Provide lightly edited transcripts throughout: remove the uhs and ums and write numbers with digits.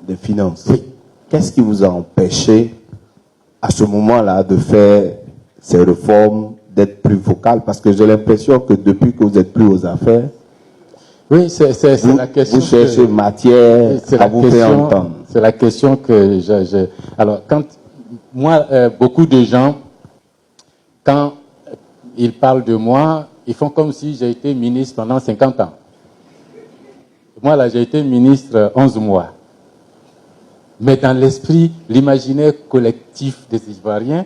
des Finances. Oui. Qu'est-ce qui vous a empêché, à ce moment-là, de faire ces réformes, d'être plus vocal? Parce que j'ai l'impression que depuis que vous êtes plus aux affaires, Oui, c'est la question. Vous cherchez matière à vous faire entendre. C'est la question que j'ai. Alors, quand moi, beaucoup de gens, quand ils parlent de moi, ils font comme si j'ai été ministre pendant 50 ans. Moi, là, j'ai été ministre 11 mois. Mais dans l'esprit, l'imaginaire collectif des Ivoiriens,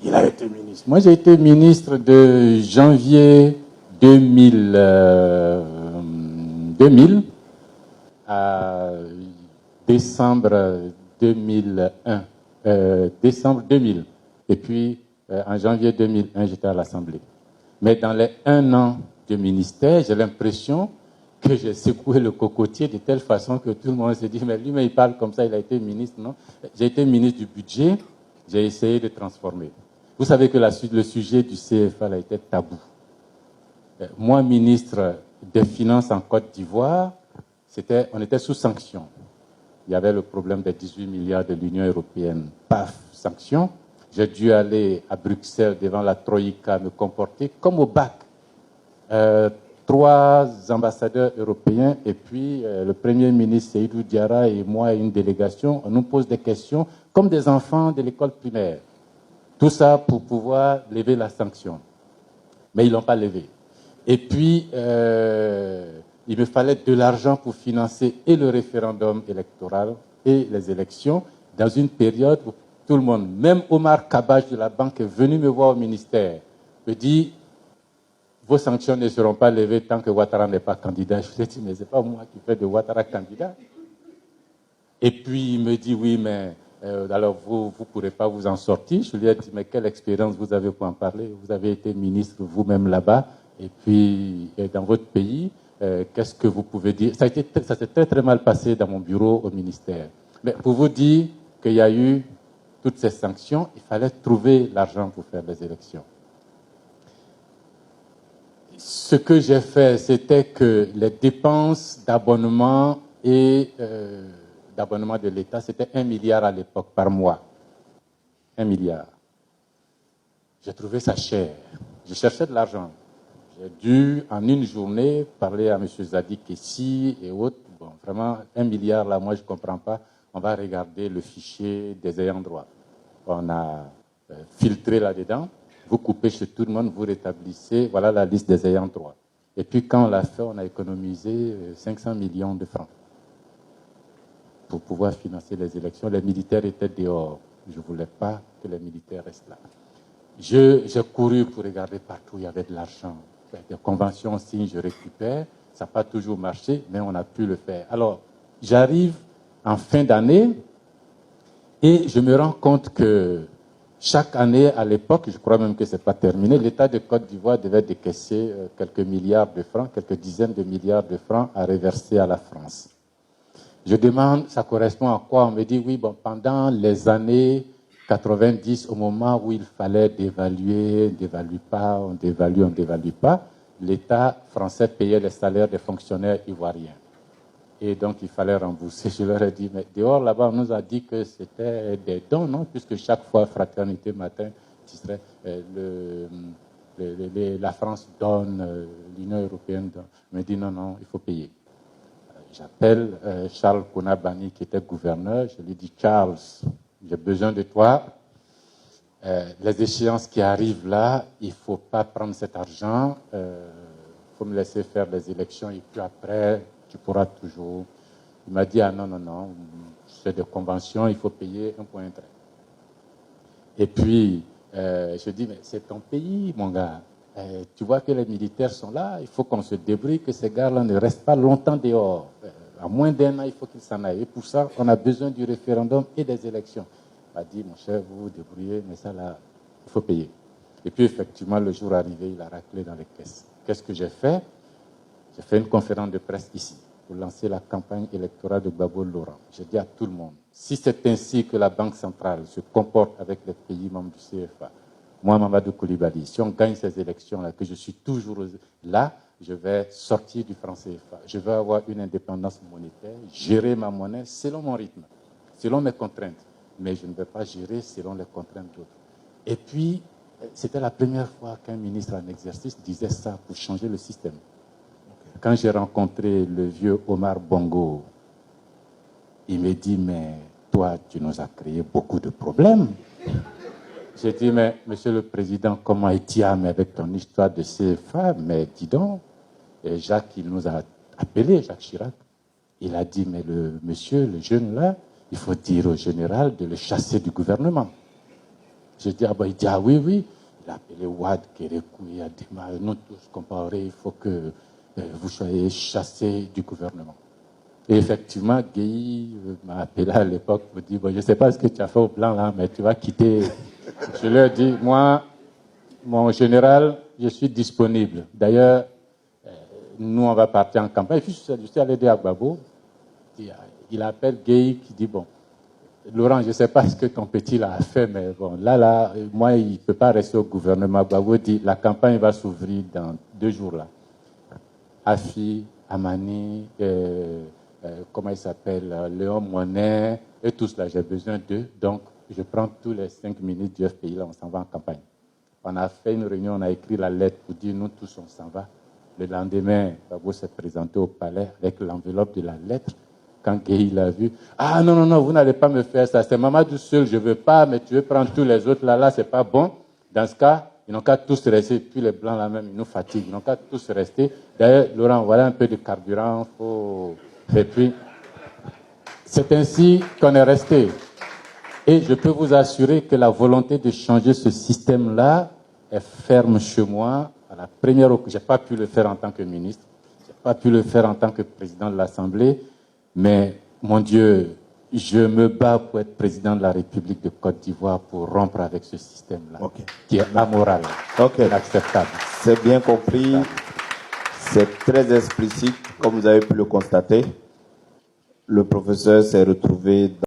il a été ministre. Moi, j'ai été ministre de janvier 2000 à décembre 2001. Décembre 2000. Et puis, en janvier 2001, j'étais à l'Assemblée. Mais dans les 1 an de ministère, j'ai l'impression que j'ai secoué le cocotier de telle façon que tout le monde se dit, mais lui, mais il parle comme ça, il a été ministre, non? J'ai été ministre du budget, j'ai essayé de transformer. Vous savez que le sujet du CFA a été tabou. Moi, ministre des Finances en Côte d'Ivoire, on était sous sanction. Il y avait le problème des 18 milliards de l'Union européenne. Paf, sanction. J'ai dû aller à Bruxelles devant la Troïka, me comporter comme au bac. 3 ambassadeurs européens et puis le Premier ministre Seydou Diarra et moi et une délégation, on nous pose des questions comme des enfants de l'école primaire. Tout ça pour pouvoir lever la sanction. Mais ils ne l'ont pas levé. Et puis, il me fallait de l'argent pour financer et le référendum électoral et les élections dans une période où tout le monde, même Omar Kabaj de la banque est venu me voir au ministère, me dit vos sanctions ne seront pas levées tant que Ouattara n'est pas candidat. Je lui ai dit, mais ce n'est pas moi qui fais de Ouattara candidat. Et puis il me dit, oui, mais alors vous ne pourrez pas vous en sortir. Je lui ai dit, mais quelle expérience vous avez pour en parler? Vous avez été ministre vous-même là-bas, et puis dans votre pays, qu'est-ce que vous pouvez dire? Ça s'est très très mal passé dans mon bureau au ministère. Mais pour vous dire qu'il y a eu toutes ces sanctions, il fallait trouver l'argent pour faire les élections. Ce que j'ai fait, c'était que les dépenses d'abonnement et d'abonnement de l'État, c'était 1 milliard à l'époque par mois. 1 milliard. J'ai trouvé ça cher. Je cherchais de l'argent. J'ai dû, en une journée, parler à M. Zadik Kessi et autres. Bon, vraiment, 1 milliard, là, moi, je ne comprends pas. On va regarder le fichier des ayants droit. On a filtré là-dedans. Vous coupez chez tout le monde, vous rétablissez, voilà la liste des ayants droit. Et puis quand on l'a fait, on a économisé 500 millions de francs pour pouvoir financer les élections. Les militaires étaient dehors. Je ne voulais pas que les militaires restent là. J'ai couru pour regarder partout, il y avait de l'argent. Des conventions, signe, je récupère. Ça n'a pas toujours marché, mais on a pu le faire. Alors, j'arrive en fin d'année et je me rends compte que chaque année, à l'époque, je crois même que ce n'est pas terminé, l'État de Côte d'Ivoire devait décaisser quelques milliards de francs, quelques dizaines de milliards de francs à reverser à la France. Je demande, ça correspond à quoi? On me dit, oui, bon, pendant les années 90, au moment où il fallait dévaluer, on dévalue pas, on dévalue pas, l'État français payait les salaires des fonctionnaires ivoiriens. Et donc, il fallait rembourser. Je leur ai dit, mais dehors, là-bas, on nous a dit que c'était des dons, non? Puisque chaque fois, Fraternité Matin, la France donne, l'Union européenne donne. Je me dis, non, non, il faut payer. J'appelle Charles Kounabani, qui était gouverneur. Je lui dis, Charles, j'ai besoin de toi. Les échéances qui arrivent là, il ne faut pas prendre cet argent. Il faut me laisser faire les élections. Et puis après, tu pourras toujours. Il m'a dit, ah non, non, non, c'est des conventions, il faut payer un point d'entrée. Et puis, je dis, mais c'est ton pays, mon gars. Tu vois que les militaires sont là, il faut qu'on se débrouille, que ces gars-là ne restent pas longtemps dehors. À moins d'1 an, il faut qu'ils s'en aillent. Et pour ça, on a besoin du référendum et des élections. Il m'a dit, mon cher, vous vous débrouillez, mais ça, là, il faut payer. Et puis, effectivement, le jour arrivé, il a raclé dans les caisses. Qu'est-ce que j'ai fait? J'ai fait une conférence de presse ici pour lancer la campagne électorale de Gbagbo Laurent. J'ai dit à tout le monde, si c'est ainsi que la Banque centrale se comporte avec les pays membres du CFA, moi, Mamadou Koulibaly, si on gagne ces élections-là, que je suis toujours là, je vais sortir du franc CFA. Je vais avoir une indépendance monétaire, gérer ma monnaie selon mon rythme, selon mes contraintes. Mais je ne vais pas gérer selon les contraintes d'autres. Et puis, c'était la première fois qu'un ministre en exercice disait ça pour changer le système. Quand j'ai rencontré le vieux Omar Bongo, il me dit, mais toi, tu nous as créé beaucoup de problèmes. J'ai dit, mais monsieur le président, comment es-tu avec ton histoire de CFA? Mais dis donc, et Jacques, il nous a appelé, Jacques Chirac. Il a dit, mais le monsieur, le jeune là, il faut dire au général de le chasser du gouvernement. J'ai dit, ah ben, il dit, ah oui, oui. Il a appelé Ouad, Kérékou, il a dit, nous tous comparés, il faut que vous soyez chassés du gouvernement. Et effectivement, Gueye m'a appelé à l'époque pour dire, bon, je ne sais pas ce que tu as fait au plan là, mais tu vas quitter. Je lui ai dit, moi, mon général, je suis disponible. D'ailleurs, nous, on va partir en campagne. Je suis allé dire à Gbagbo, il appelle Gueye qui dit, bon, Laurent, je ne sais pas ce que ton petit là a fait, mais bon, là, moi, il ne peut pas rester au gouvernement. Gbagbo dit, la campagne va s'ouvrir dans 2 jours là. Afi, Amani, comment il s'appelle, Léon Monnet, et tout cela, j'ai besoin d'eux. Donc, je prends tous les 5 minutes du FPI, là, on s'en va en campagne. On a fait une réunion, on a écrit la lettre pour dire, nous tous, on s'en va. Le lendemain, Gbagbo s'est présenté au palais avec l'enveloppe de la lettre. Quand Gueye l'a vu, ah non, non, non, vous n'allez pas me faire ça, c'est Mamadou seul, je ne veux pas, mais tu veux prendre tous les autres, là, c'est pas bon. Dans ce cas, ils n'ont qu'à tous rester, puis les blancs là même, ils nous fatiguent, ils n'ont qu'à tous rester. D'ailleurs, Laurent, voilà un peu de carburant, et puis, c'est ainsi qu'on est resté. Et je peux vous assurer que la volonté de changer ce système-là est ferme chez moi. À la première occasion, je n'ai pas pu le faire en tant que ministre, je n'ai pas pu le faire en tant que président de l'Assemblée, mais mon Dieu, je me bats pour être président de la République de Côte d'Ivoire pour rompre avec ce système-là, qui est amoral, inacceptable. C'est bien compris, c'est très explicite, comme vous avez pu le constater. Le professeur s'est retrouvé dans